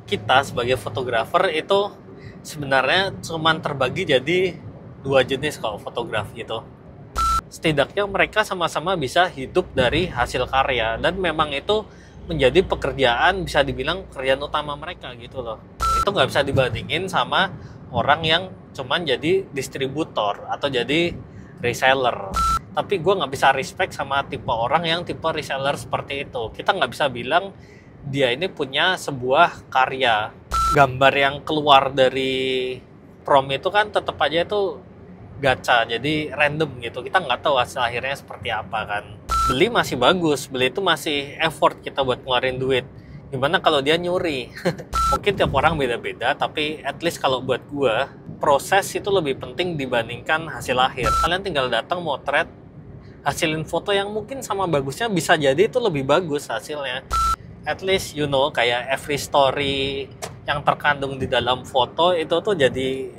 kita sebagai fotografer itu sebenarnya cuman terbagi jadi dua jenis kalau fotografi itu. Setidaknya mereka sama-sama bisa hidup dari hasil karya dan memang itu menjadi pekerjaan, bisa dibilang pekerjaan utama mereka gitu loh. Itu nggak bisa dibandingin sama orang yang cuman jadi distributor atau jadi reseller. Tapi gue nggak bisa respect sama tipe orang yang tipe reseller seperti itu. Kita nggak bisa bilang dia ini punya sebuah karya. Gambar yang keluar dari prom itu kan tetap aja itu gacha, jadi random gitu. Kita nggak tahu hasil akhirnya seperti apa kan. Beli masih bagus, beli itu masih effort kita buat ngeluarin duit. Gimana kalau dia nyuri? Mungkin tiap orang beda-beda, tapi at least kalau buat gua, proses itu lebih penting dibandingkan hasil akhir. Kalian tinggal datang motret, hasilin foto yang mungkin sama bagusnya bisa jadi itu lebih bagus hasilnya. At least you know, kayak every story yang terkandung di dalam foto itu tuh jadi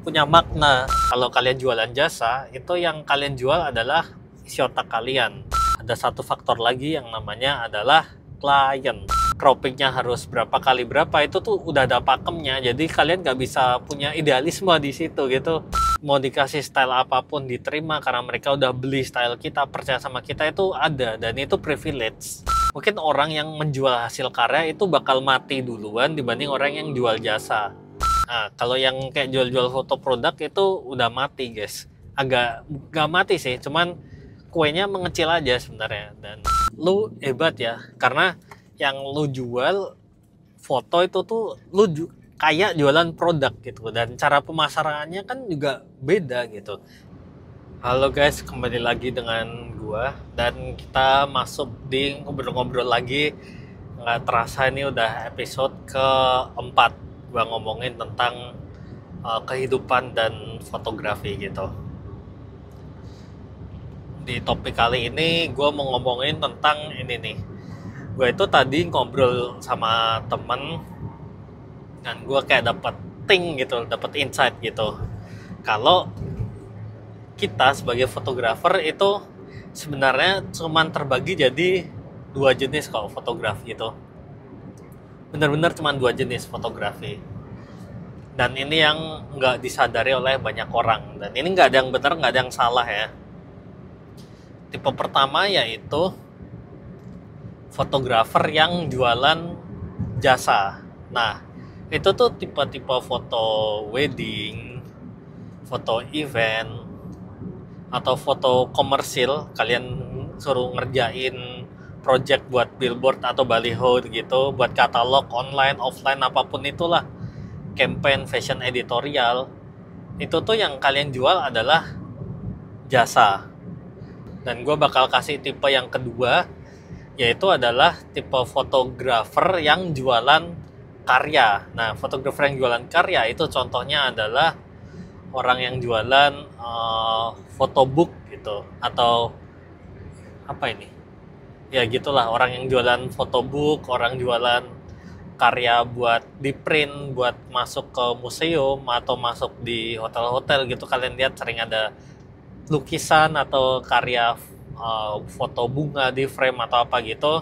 punya makna. Kalau kalian jualan jasa, itu yang kalian jual adalah isi otak kalian. Ada satu faktor lagi yang namanya adalah klien. Croppingnya harus berapa kali berapa, itu tuh udah ada pakemnya. Jadi kalian nggak bisa punya idealisme di situ gitu. Mau dikasih style apapun diterima karena mereka udah beli style kita, percaya sama kita, itu ada, dan itu privilege. Mungkin orang yang menjual hasil karya itu bakal mati duluan dibanding orang yang jual jasa. Nah, kalau yang kayak jual-jual foto produk itu udah mati guys. Agak gak mati sih, cuman kuenya mengecil aja sebenarnya. Dan lu hebat ya, karena yang lu jual foto itu tuh lu kayak jualan produk gitu. Dan cara pemasarannya kan juga beda gitu. Halo guys, kembali lagi dengan gua. Dan kita masuk di ngobrol-ngobrol lagi. Nggak terasa ini udah episode keempat. Gua ngomongin tentang kehidupan dan fotografi gitu. Di topik kali ini gue mau ngomongin tentang ini nih. Gue itu tadi ngobrol sama temen dan gue kayak dapet ting gitu, dapet insight gitu. Kalau kita sebagai fotografer itu sebenarnya cuman terbagi jadi dua jenis kalau fotografi itu. Benar-benar cuma dua jenis fotografi. Dan ini yang nggak disadari oleh banyak orang. Dan ini nggak ada yang benar, nggak ada yang salah ya. Tipe pertama yaitu fotografer yang jualan jasa. Nah, itu tuh tipe-tipe foto wedding, foto event, atau foto komersil. Kalian suruh ngerjain project buat billboard atau baliho gitu, buat katalog online, offline, apapun itulah, campaign, fashion editorial, itu tuh yang kalian jual adalah jasa. Dan gue bakal kasih tipe yang kedua, yaitu adalah tipe fotografer yang jualan karya. Nah, fotografer yang jualan karya itu contohnya adalah orang yang jualan photobook gitu, atau apa ini? Ya gitulah, orang yang jualan photobook, orang jualan karya buat di print, buat masuk ke museum atau masuk di hotel-hotel gitu. Kalian lihat sering ada lukisan atau karya foto bunga di frame atau apa gitu.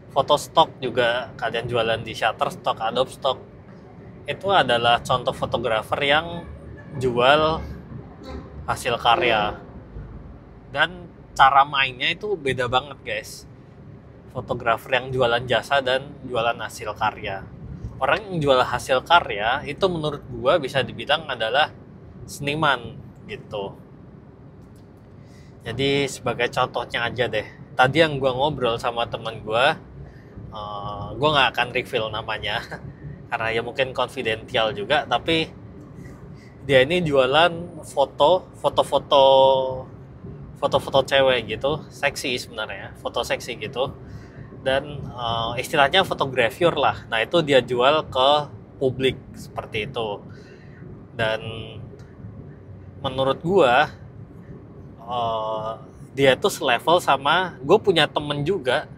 Foto stok juga kalian jualan di Shutterstock, Adobe Stock. Itu adalah contoh fotografer yang jual hasil karya. Dan cara mainnya itu beda banget guys. Fotografer yang jualan jasa dan jualan hasil karya. Orang yang jual hasil karya itu menurut gua bisa dibilang adalah seniman gitu. Jadi sebagai contohnya aja deh. Tadi yang gua ngobrol sama teman gua nggak akan reveal namanya karena ya mungkin confidential juga. Tapi dia ini jualan foto-foto cewek gitu, seksi sebenarnya, foto seksi gitu. Dan istilahnya fotografer lah. Nah itu dia jual ke publik seperti itu. Dan menurut gua dia itu selevel sama gue punya temen juga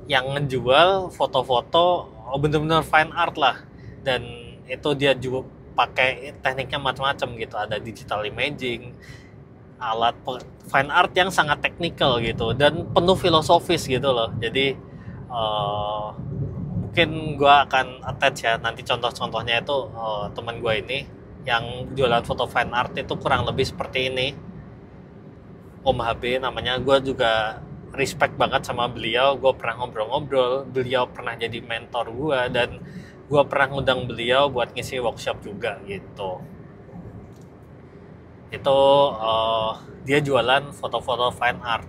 yang ngejual foto-foto bener-bener fine art lah. Dan itu dia juga pakai tekniknya macam-macam gitu. Ada digital imaging, alat fine art yang sangat teknikal gitu dan penuh filosofis gitu loh. Jadi mungkin gue akan attach ya nanti contoh-contohnya itu. Teman gue ini yang jualan foto fine art itu kurang lebih seperti ini, Om HB namanya. Gue juga respect banget sama beliau, gue pernah ngobrol-ngobrol, beliau pernah jadi mentor gue, dan gue pernah ngundang beliau buat ngisi workshop juga gitu. Itu dia jualan foto-foto fine art.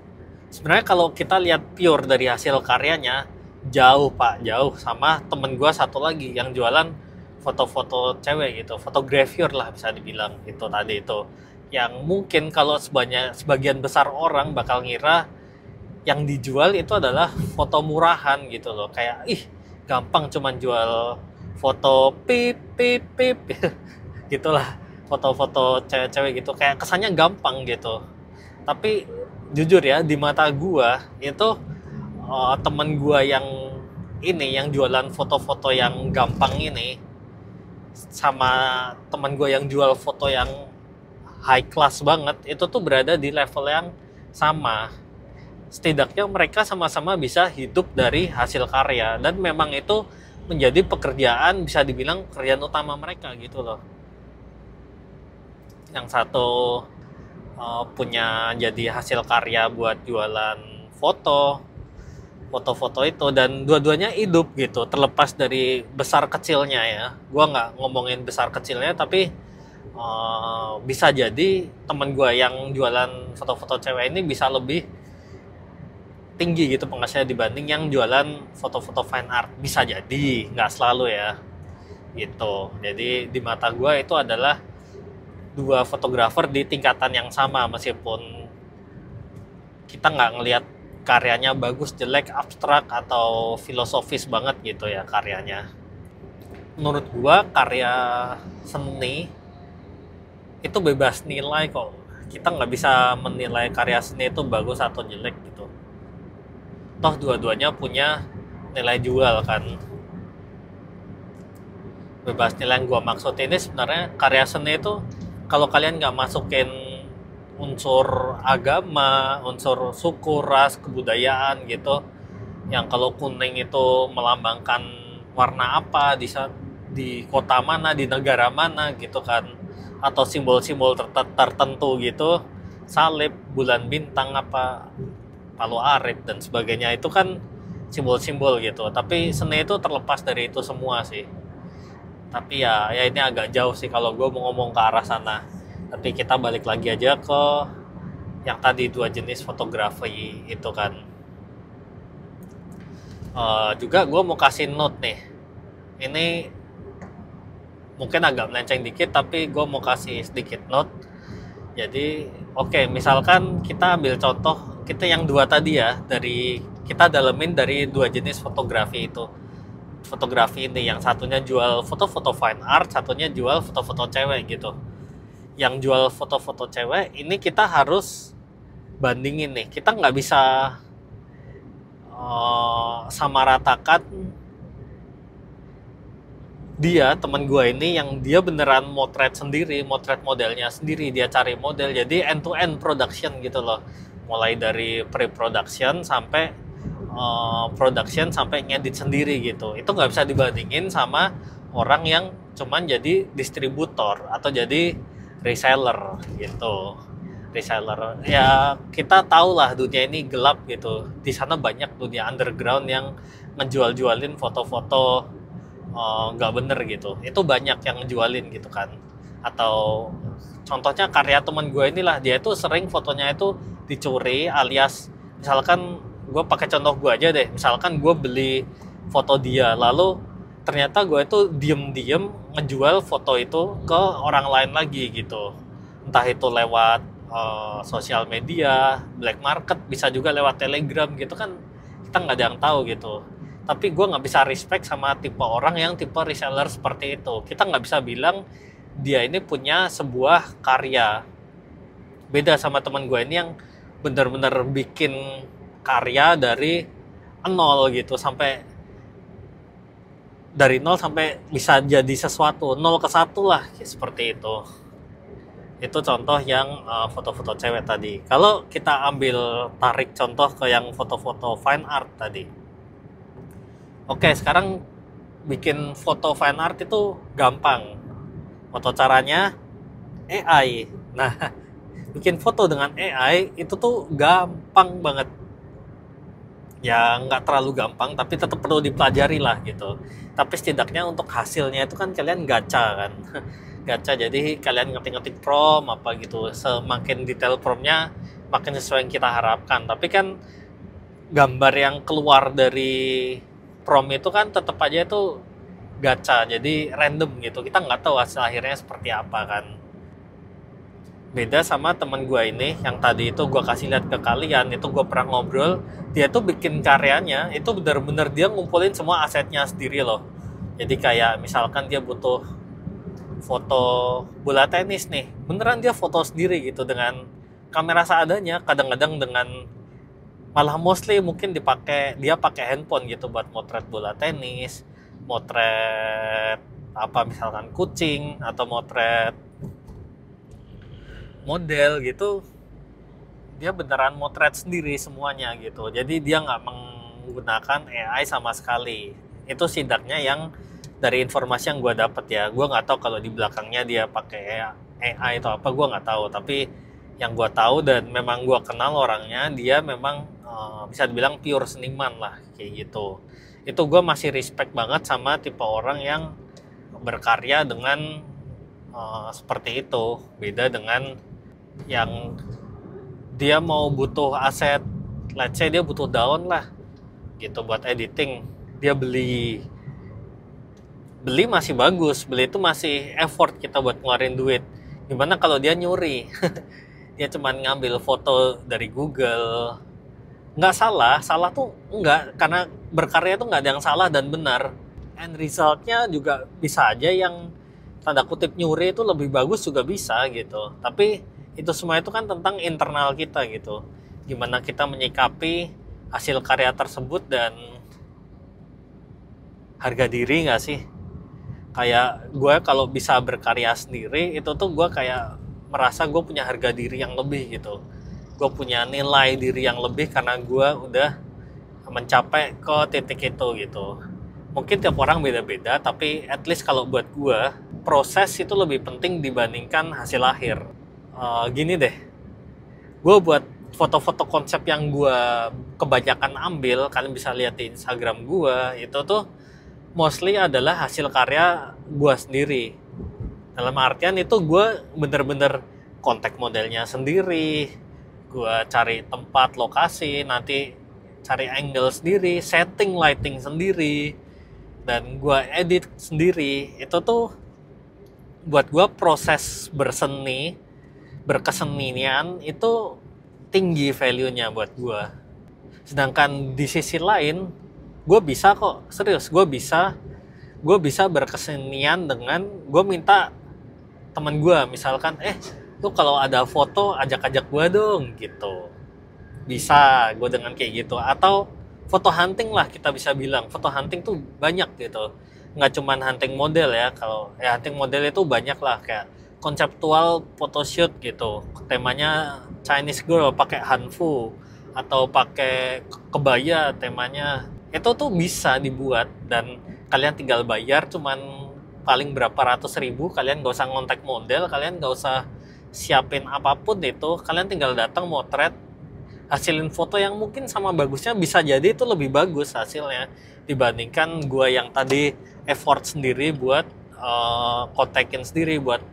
Sebenarnya kalau kita lihat pure dari hasil karyanya, jauh pak, jauh sama temen gue satu lagi yang jualan foto-foto cewek gitu, fotografer lah bisa dibilang itu tadi itu. Yang mungkin kalau sebagian besar orang bakal ngira yang dijual itu adalah foto murahan gitu loh, kayak gampang cuman jual foto pip pip pip gitulah, foto-foto cewek-cewek gitu, kayak kesannya gampang gitu. Tapi jujur ya, di mata gua itu temen gua yang yang jualan foto-foto yang gampang ini sama temen gua yang jual foto yang high class banget itu tuh berada di level yang sama. Setidaknya mereka sama-sama bisa hidup dari hasil karya, dan memang itu menjadi pekerjaan, bisa dibilang pekerjaan utama mereka gitu loh. Yang satu punya jadi hasil karya buat jualan foto-foto itu, dan dua-duanya hidup gitu, terlepas dari besar kecilnya ya. Gua nggak ngomongin besar kecilnya, tapi bisa jadi temen gua yang jualan foto-foto cewek ini bisa lebih tinggi gitu penghasilannya dibanding yang jualan foto-foto fine art. Bisa jadi, nggak selalu ya gitu. Jadi di mata gue itu adalah dua fotografer di tingkatan yang sama, meskipun kita nggak ngelihat karyanya bagus, jelek, abstrak, atau filosofis banget gitu ya karyanya. Menurut gue karya seni itu bebas nilai kok. Kita nggak bisa menilai karya seni itu bagus atau jelek gitu. Toh dua-duanya punya nilai jual kan. Bebas nilai yang gue maksud ini sebenarnya karya seni itu kalau kalian nggak masukin unsur agama, unsur suku, ras, kebudayaan gitu, yang kalau kuning itu melambangkan warna apa di kota mana, di negara mana gitu kan, atau simbol-simbol tertentu gitu, salib, bulan bintang, apa Palu Arit dan sebagainya, itu kan simbol-simbol gitu. Tapi seni itu terlepas dari itu semua sih. Tapi ya ini agak jauh sih kalau gue mau ngomong ke arah sana. Tapi kita balik lagi aja ke yang tadi dua jenis fotografi itu kan. Juga gue mau kasih note nih. Ini mungkin agak melenceng dikit, tapi gue mau kasih sedikit note. Jadi misalkan kita ambil contoh kita yang dua tadi ya, kita dalemin dari dua jenis fotografi itu. Fotografi ini yang satunya jual foto-foto fine art, satunya jual foto-foto cewek gitu. Yang jual foto-foto cewek ini kita harus bandingin nih, kita nggak bisa samaratakan dia, teman gue ini yang dia beneran motret sendiri, motret modelnya sendiri, dia cari model, jadi end to end production gitu loh, mulai dari pre-production sampai production sampai ngedit sendiri gitu. Itu nggak bisa dibandingin sama orang yang cuman jadi distributor atau jadi reseller gitu. Reseller ya, kita tahu lah dunia ini gelap gitu, di sana banyak dunia underground yang ngejual-jualin foto-foto nggak bener gitu. Itu banyak yang ngejualin gitu kan. Atau contohnya karya teman gue inilah, dia itu sering fotonya itu dicuri, alias misalkan gue pakai contoh gue aja deh, misalkan gue beli foto dia, lalu ternyata gue itu diem-diem ngejual foto itu ke orang lain lagi gitu, entah itu lewat sosial media, black market, bisa juga lewat Telegram gitu kan, kita nggak ada yang tahu gitu. Tapi gue nggak bisa respect sama tipe orang yang tipe reseller seperti itu. Kita nggak bisa bilang dia ini punya sebuah karya. Beda sama teman gue ini yang bener-bener bikin karya dari nol gitu, sampai dari nol sampai bisa jadi sesuatu, 0 ke 1 lah, seperti itu. Itu contoh yang foto-foto cewek tadi. Kalau kita ambil tarik contoh ke yang foto-foto fine art tadi, Oke, sekarang bikin foto fan art itu gampang. Foto caranya AI. Nah, bikin foto dengan AI itu tuh gampang banget. Ya nggak terlalu gampang, tapi tetap perlu dipelajari lah gitu. Tapi setidaknya untuk hasilnya itu kan kalian gacha kan. Gacha, jadi kalian ngetik-ngetik prompt apa gitu. Semakin detail promptnya, makin sesuai yang kita harapkan. Tapi kan gambar yang keluar dari prompt itu kan tetap aja itu gacha, jadi random gitu. Kita nggak tahu hasil akhirnya seperti apa kan. Beda sama teman gue ini yang tadi itu gue kasih lihat ke kalian, itu gue pernah ngobrol, dia tuh bikin karyanya itu bener-bener dia ngumpulin semua asetnya sendiri loh. Jadi kayak misalkan dia butuh foto bola tenis nih, beneran dia foto sendiri gitu dengan kamera seadanya, kadang-kadang dengan, malah mostly mungkin dia pakai handphone gitu buat motret bola tenis, motret apa misalkan kucing, atau motret model gitu. Dia beneran motret sendiri semuanya gitu, jadi dia nggak menggunakan AI sama sekali. Itu setidaknya yang dari informasi yang gue dapat ya. Gue nggak tahu kalau di belakangnya dia pakai AI atau apa, gue nggak tahu. Tapi yang gue tahu dan memang gue kenal orangnya, dia memang bisa dibilang pure seniman lah kayak gitu. Itu gue masih respect banget sama tipe orang yang berkarya dengan seperti itu. Beda dengan yang dia mau butuh aset, let's say dia butuh daun lah gitu buat editing, dia beli masih bagus, beli itu masih effort kita buat ngeluarin duit. Gimana kalau dia nyuri? Dia cuman ngambil foto dari Google. Nggak salah tuh nggak, karena berkarya tuh nggak ada yang salah dan benar. And resultnya juga bisa aja yang tanda kutip nyuri itu lebih bagus juga bisa gitu. Tapi itu semua itu kan tentang internal kita gitu. Gimana kita menyikapi hasil karya tersebut dan harga diri nggak sih? Kayak gue kalau bisa berkarya sendiri itu tuh gue kayak merasa gue punya harga diri yang lebih gitu. Gue punya nilai diri yang lebih karena gue udah mencapai ke titik itu gitu. Mungkin tiap orang beda-beda, tapi at least kalau buat gue, proses itu lebih penting dibandingkan hasil akhir. Gini deh, gue buat foto-foto konsep yang gue kebanyakan ambil, kalian bisa lihat di Instagram gue, itu tuh mostly adalah hasil karya gue sendiri. Dalam artian itu gue bener-bener kontak modelnya sendiri, gue cari tempat lokasi, nanti cari angle sendiri, setting lighting sendiri, dan gue edit sendiri. Itu tuh buat gue proses berkesenian itu tinggi value-nya buat gue. Sedangkan di sisi lain, gue bisa kok, serius, gue bisa berkesenian dengan gue minta teman gue misalkan, lu kalau ada foto ajak-ajak gue dong gitu. Bisa gue dengan kayak gitu. Atau foto hunting lah, kita bisa bilang foto hunting tuh banyak gitu, nggak cuman hunting model ya. Kalau hunting model itu banyak lah, kayak konseptual photoshoot gitu, temanya Chinese girl pakai hanfu atau pakai kebaya temanya, itu tuh bisa dibuat dan kalian tinggal bayar cuman paling berapa ratus ribu. Kalian gak usah ngontak model, kalian gak usah siapin apapun, itu kalian tinggal datang motret, hasilin foto yang mungkin sama bagusnya bisa jadi itu lebih bagus hasilnya dibandingkan gua yang tadi effort sendiri buat kontekin sendiri, buat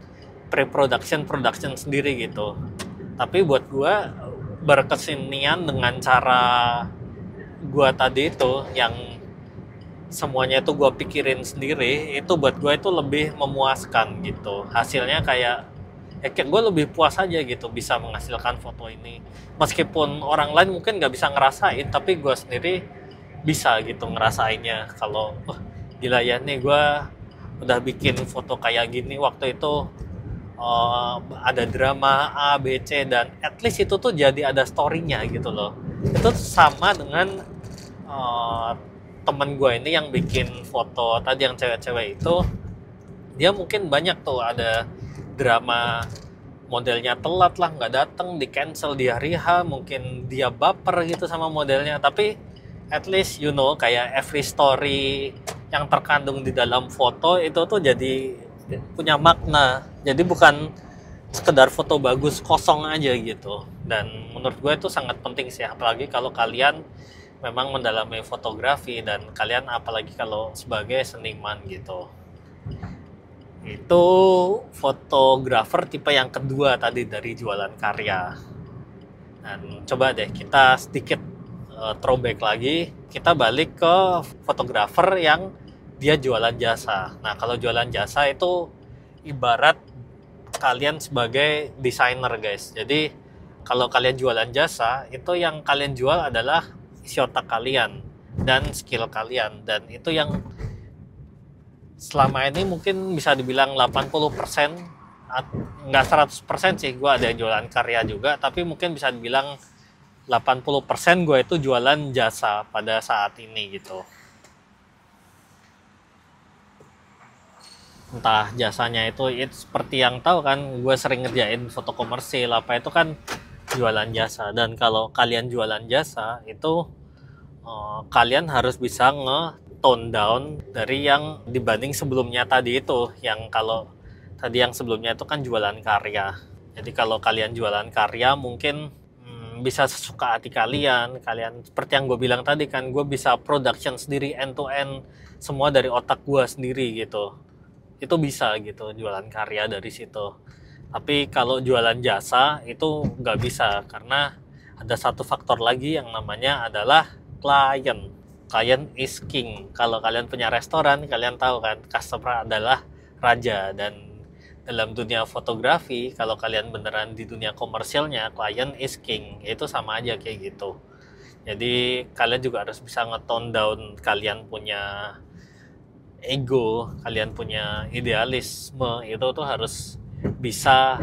production sendiri gitu. Tapi buat gua berkesenian dengan cara gua tadi itu, yang semuanya itu gua pikirin sendiri, itu buat gua itu lebih memuaskan gitu. Hasilnya kayak gue lebih puas aja gitu bisa menghasilkan foto ini. Meskipun orang lain mungkin nggak bisa ngerasain, tapi gue sendiri bisa gitu ngerasainnya. Kalau gila ya nih, gue udah bikin foto kayak gini waktu itu, ada drama A, B, C, dan at least itu tuh jadi ada story-nya gitu loh. Itu sama dengan temen gue ini yang bikin foto tadi yang cewek-cewek itu. Dia mungkin banyak tuh ada drama, modelnya telat lah, nggak datang, di cancel di hari H, mungkin dia baper gitu sama modelnya. Tapi at least kayak every story yang terkandung di dalam foto itu tuh jadi punya makna. Jadi bukan sekedar foto bagus kosong aja gitu. Dan menurut gue itu sangat penting sih, apalagi kalau kalian memang mendalami fotografi dan kalian apalagi kalau sebagai seniman gitu. Itu fotografer tipe yang kedua tadi dari jualan karya. Dan coba deh kita sedikit throwback lagi, kita balik ke fotografer yang dia jualan jasa. Nah, kalau jualan jasa itu ibarat kalian sebagai desainer, guys. Jadi kalau kalian jualan jasa, itu yang kalian jual adalah isi otak kalian dan skill kalian, dan itu yang selama ini mungkin bisa dibilang 80%, nggak 100% sih, gue ada yang jualan karya juga, tapi mungkin bisa dibilang 80% gue itu jualan jasa pada saat ini gitu. Entah jasanya itu seperti yang tahu kan, gue sering ngerjain foto komersil apa itu kan jualan jasa. Dan kalau kalian jualan jasa itu kalian harus bisa nge-tone down dari yang dibanding sebelumnya tadi itu, yang kalau tadi yang sebelumnya itu kan jualan karya. Jadi kalau kalian jualan karya mungkin bisa sesuka hati kalian seperti yang gue bilang tadi kan, gue bisa production sendiri end to end, semua dari otak gue sendiri gitu. Itu bisa gitu jualan karya dari situ. Tapi kalau jualan jasa itu nggak bisa, karena ada satu faktor lagi yang namanya adalah klien. Klien is king. Kalau kalian punya restoran, kalian tahu kan, customer adalah raja. Dan dalam dunia fotografi, kalau kalian beneran di dunia komersilnya, klien is king. Itu sama aja kayak gitu. Jadi kalian juga harus bisa nge-tone down kalian punya ego, kalian punya idealisme, itu tuh harus bisa,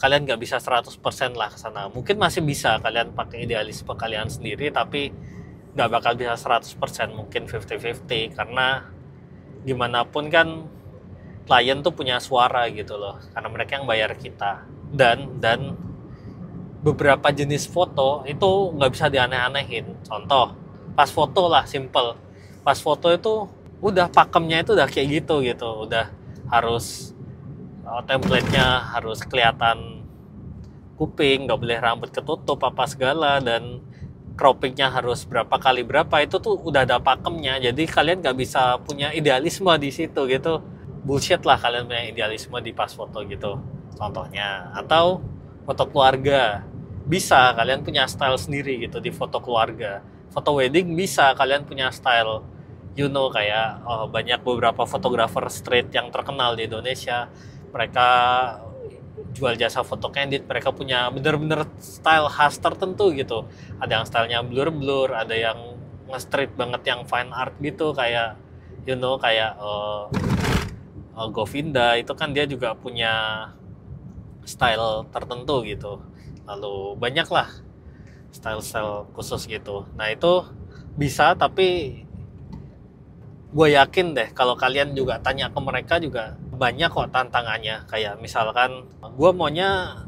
kalian nggak bisa 100% lah ke sana. Mungkin masih bisa kalian pakai idealisme kalian sendiri, tapi nggak bakal bisa 100%, mungkin 50-50, karena gimana pun kan klien tuh punya suara gitu loh, karena mereka yang bayar kita. Dan beberapa jenis foto itu nggak bisa dianeh-anehin. Contoh, pas foto lah, simple. Pas foto itu udah pakemnya itu udah kayak gitu, udah harus template-nya harus kelihatan kuping, nggak boleh rambut ketutup apa segala, dan cropping-nya harus berapa kali berapa, itu tuh udah ada pakemnya. Jadi kalian nggak bisa punya idealisme di situ gitu. Bullshit lah kalian punya idealisme di pas foto gitu, contohnya. Atau foto keluarga, bisa kalian punya style sendiri gitu di foto keluarga. Foto wedding bisa kalian punya style, kayak banyak beberapa fotografer street yang terkenal di Indonesia, mereka jual jasa foto candid, mereka punya bener-bener style khas tertentu gitu. Ada yang stylenya blur-blur, ada yang nge-street banget yang fine art gitu, kayak kayak Govinda, itu kan dia juga punya style tertentu gitu. Lalu banyak lah style-style khusus gitu. Nah itu bisa, tapi gue yakin deh kalau kalian juga tanya ke mereka juga banyak kok tantangannya. Kayak misalkan gue maunya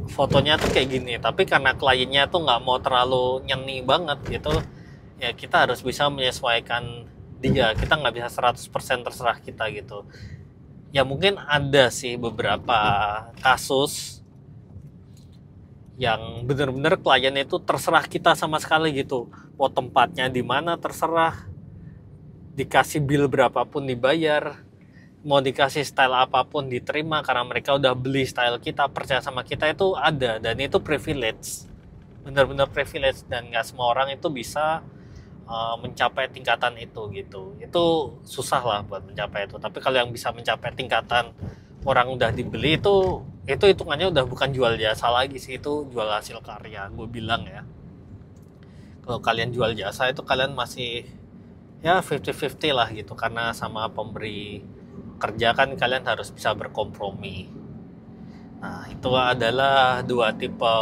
fotonya tuh kayak gini, tapi karena kliennya tuh nggak mau terlalu nyeni banget gitu, ya kita harus bisa menyesuaikan dia. Kita nggak bisa 100% terserah kita gitu. Ya mungkin ada sih beberapa kasus yang bener-bener klien itu terserah kita sama sekali gitu. Mau tempatnya di mana terserah, dikasih bill berapapun dibayar, mau dikasih style apapun diterima, karena mereka udah beli style kita, percaya sama kita. Itu ada, dan itu privilege, bener-bener privilege, dan nggak semua orang itu bisa mencapai tingkatan itu gitu. Itu susah lah buat mencapai itu. Tapi kalau yang bisa mencapai tingkatan orang udah dibeli, itu hitungannya udah bukan jual jasa lagi sih, itu jual hasil karya, gue bilang ya. Kalau kalian jual jasa itu kalian masih ya 50-50 lah gitu, karena sama pemberi kerja kan kalian harus bisa berkompromi. Nah itu adalah dua tipe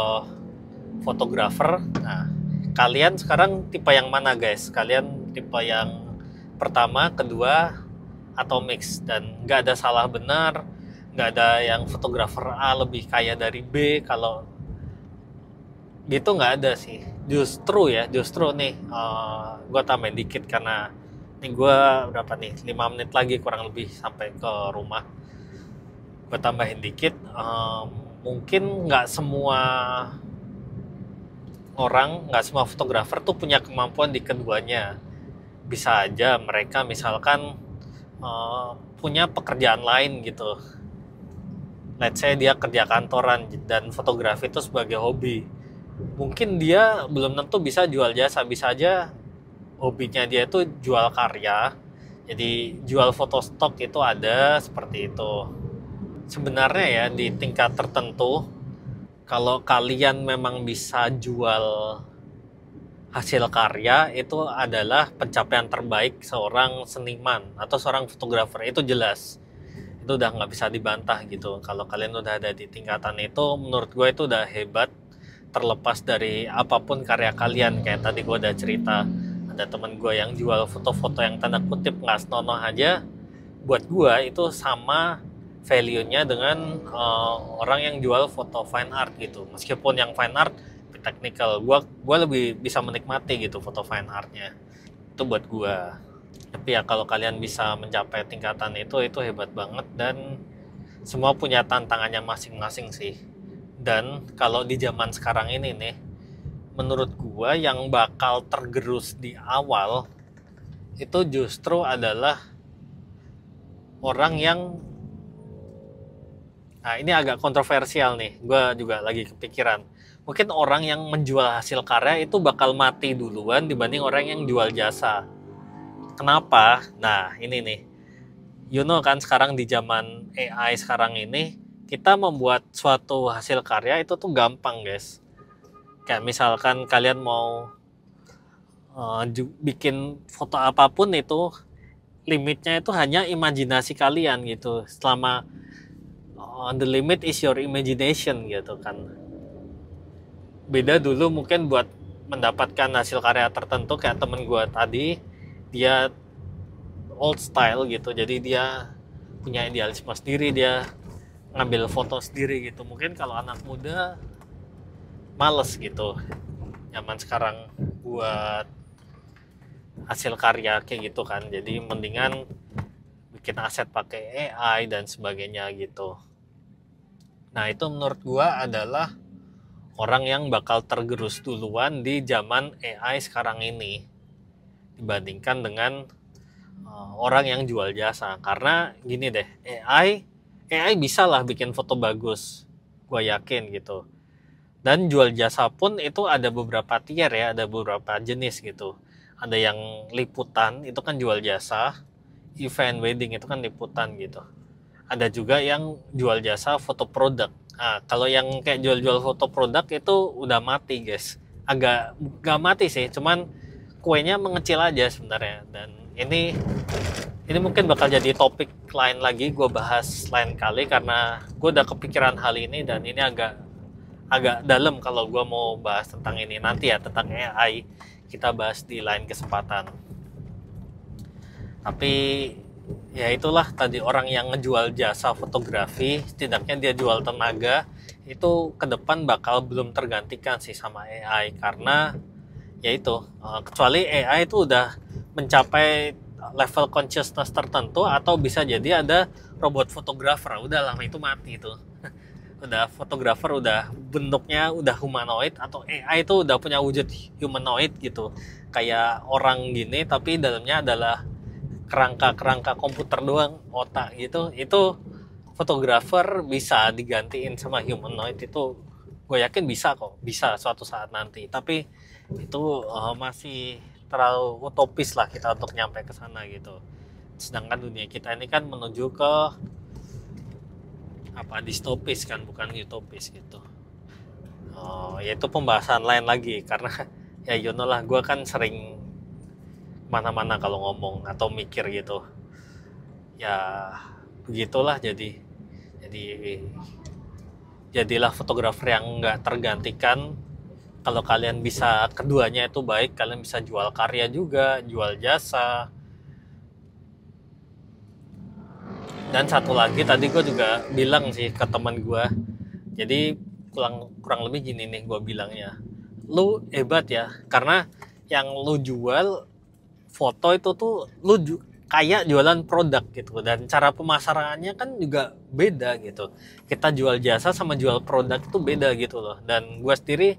fotografer. Nah kalian sekarang tipe yang mana, guys? Kalian tipe yang pertama, kedua, atau mix? Dan nggak ada salah benar, nggak ada yang fotografer A lebih kaya dari B. Kalau gitu nggak ada sih. Justru nih, gue tambahin dikit karena ini gue berapa nih, 5 menit lagi kurang lebih sampai ke rumah. Gue tambahin dikit, mungkin nggak semua fotografer tuh punya kemampuan di keduanya. Bisa aja mereka misalkan punya pekerjaan lain gitu. Let's say dia kerja kantoran dan fotografi itu sebagai hobi. Mungkin dia belum tentu bisa jual jasa, bisa aja hobinya dia itu jual karya. Jadi jual foto stok itu ada seperti itu. Sebenarnya ya di tingkat tertentu, kalau kalian memang bisa jual hasil karya, itu adalah pencapaian terbaik seorang seniman atau seorang fotografer, itu jelas. Itu udah nggak bisa dibantah gitu. Kalau kalian udah ada di tingkatan itu, menurut gue itu udah hebat. Terlepas dari apapun karya kalian, kayak tadi gue udah cerita, ada temen gue yang jual foto-foto yang tanda kutip nggak senonoh aja, buat gue itu sama value-nya dengan orang yang jual foto fine art gitu. Meskipun yang fine art technical, gue lebih bisa menikmati gitu foto fine artnya. Itu buat gue. Tapi ya kalau kalian bisa mencapai tingkatan itu hebat banget, dan semua punya tantangannya masing-masing sih. Dan kalau di zaman sekarang ini nih, menurut gua yang bakal tergerus di awal itu justru adalah orang yang, nah ini agak kontroversial nih, gua juga lagi kepikiran. Mungkin orang yang menjual hasil karya itu bakal mati duluan dibanding orang yang jual jasa. Kenapa? Nah ini nih, kan sekarang di zaman AI sekarang ini, kita membuat suatu hasil karya itu tuh gampang guys. Kayak misalkan kalian mau bikin foto apapun, itu limitnya itu hanya imajinasi kalian gitu. Selama the limit is your imagination gitu kan. Beda dulu mungkin buat mendapatkan hasil karya tertentu, kayak temen gue tadi, dia old style gitu, jadi dia punya idealisme sendiri, dia ngambil foto sendiri gitu. Mungkin kalau anak muda males gitu zaman sekarang buat hasil karya kayak gitu kan, jadi mendingan bikin aset pakai AI dan sebagainya gitu. Nah itu menurut gua adalah orang yang bakal tergerus duluan di zaman AI sekarang ini dibandingkan dengan orang yang jual jasa. Karena gini deh, AI bisa lah bikin foto bagus, gue yakin gitu. Dan jual jasa pun itu ada beberapa tier ya, ada beberapa jenis gitu. Ada yang liputan, itu kan jual jasa. Event wedding itu kan liputan gitu. Ada juga yang jual jasa foto produk. Nah, kalau yang kayak jual-jual foto produk itu udah mati guys. Agak gak mati sih, cuman kuenya mengecil aja sebenarnya. Dan ini mungkin bakal jadi topik lain lagi, gue bahas lain kali karena gue udah kepikiran hal ini, dan ini agak dalam kalau gue mau bahas tentang ini nanti ya, tentang AI kita bahas di lain kesempatan. Tapi ya itulah tadi, orang yang ngejual jasa fotografi, setidaknya dia jual tenaga, itu ke depan bakal belum tergantikan sih sama AI. Karena ya itu, kecuali AI itu udah mencapai level consciousness tertentu, atau bisa jadi ada robot fotografer, udah lama itu mati itu. Udah fotografer udah bentuknya udah humanoid, atau AI itu udah punya wujud humanoid gitu, kayak orang gini tapi dalamnya adalah kerangka komputer doang, otak gitu. Itu fotografer bisa digantiin sama humanoid, itu gue yakin bisa kok, bisa suatu saat nanti. Tapi itu masih terlalu utopis lah kita untuk nyampe ke sana gitu. Sedangkan dunia kita ini kan menuju ke distopis kan, bukan utopis gitu. Yaitu pembahasan lain lagi, karena ya lah, gue kan sering mana-mana kalau ngomong atau mikir gitu. Ya begitulah, jadilah fotografer yang nggak tergantikan. Kalau kalian bisa keduanya itu baik, kalian bisa jual karya juga, jual jasa. Dan satu lagi tadi gue juga bilang sih ke teman gue, jadi kurang lebih gini nih gue bilangnya, lu hebat ya, karena yang lu jual foto itu tuh kayak jualan produk gitu, dan cara pemasarannya kan juga beda gitu. Kita jual jasa sama jual produk itu beda gitu loh, dan gue sendiri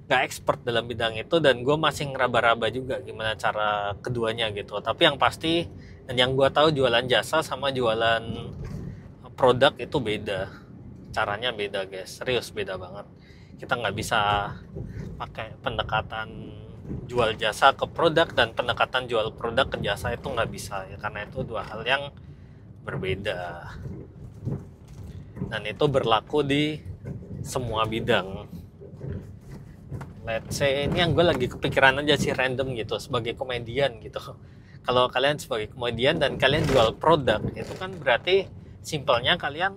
nggak expert dalam bidang itu, dan gue masih ngeraba-raba juga gimana cara keduanya gitu. Tapi yang pasti dan yang gue tahu, jualan jasa sama jualan produk itu beda, caranya beda guys, serius beda banget. Kita nggak bisa pakai pendekatan jual jasa ke produk dan pendekatan jual produk ke jasa, itu nggak bisa ya, karena itu dua hal yang berbeda, dan itu berlaku di semua bidang. Let's say ini yang gue lagi kepikiran aja sih, random gitu, sebagai komedian gitu. Kalau kalian sebagai komedian dan kalian jual produk, itu kan berarti simpelnya kalian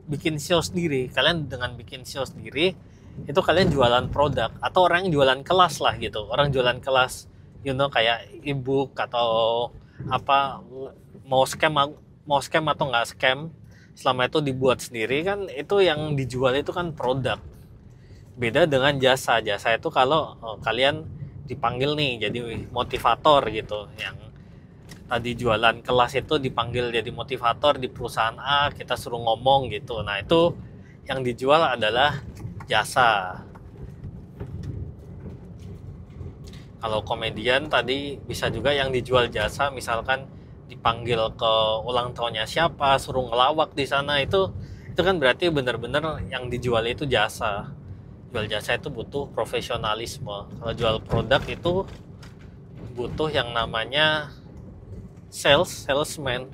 bikin show sendiri. Kalian dengan bikin show sendiri, itu kalian jualan produk. Atau orang yang jualan kelas lah gitu, orang jualan kelas, kayak ebook atau apa, mau scam atau nggak scam, selama itu dibuat sendiri kan, itu yang dijual itu kan produk. Beda dengan jasa itu kalau kalian dipanggil nih jadi motivator gitu, yang tadi jualan kelas itu dipanggil jadi motivator di perusahaan A, kita suruh ngomong gitu. Nah itu yang dijual adalah jasa. Kalau komedian tadi bisa juga yang dijual jasa, misalkan dipanggil ke ulang tahunnya siapa, suruh ngelawak di sana, itu kan berarti benar-benar yang dijual itu jasa. Jual jasa itu butuh profesionalisme. Kalau jual produk itu butuh yang namanya salesman,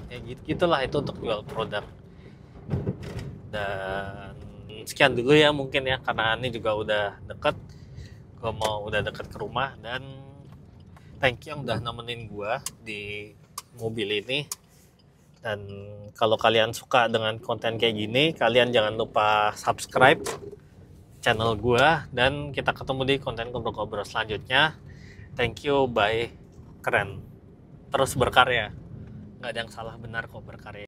ya gitulah itu untuk jual produk. Dan sekian dulu ya mungkin ya, karena ini juga udah deket, gue mau udah deket ke rumah. Dan thank you yang udah nemenin gue di mobil ini. Dan kalau kalian suka dengan konten kayak gini, kalian jangan lupa subscribe channel gue, dan kita ketemu di konten ngobrol-ngobrol selanjutnya. Thank you, bye. Keren, terus berkarya, nggak ada yang salah benar kok berkarya.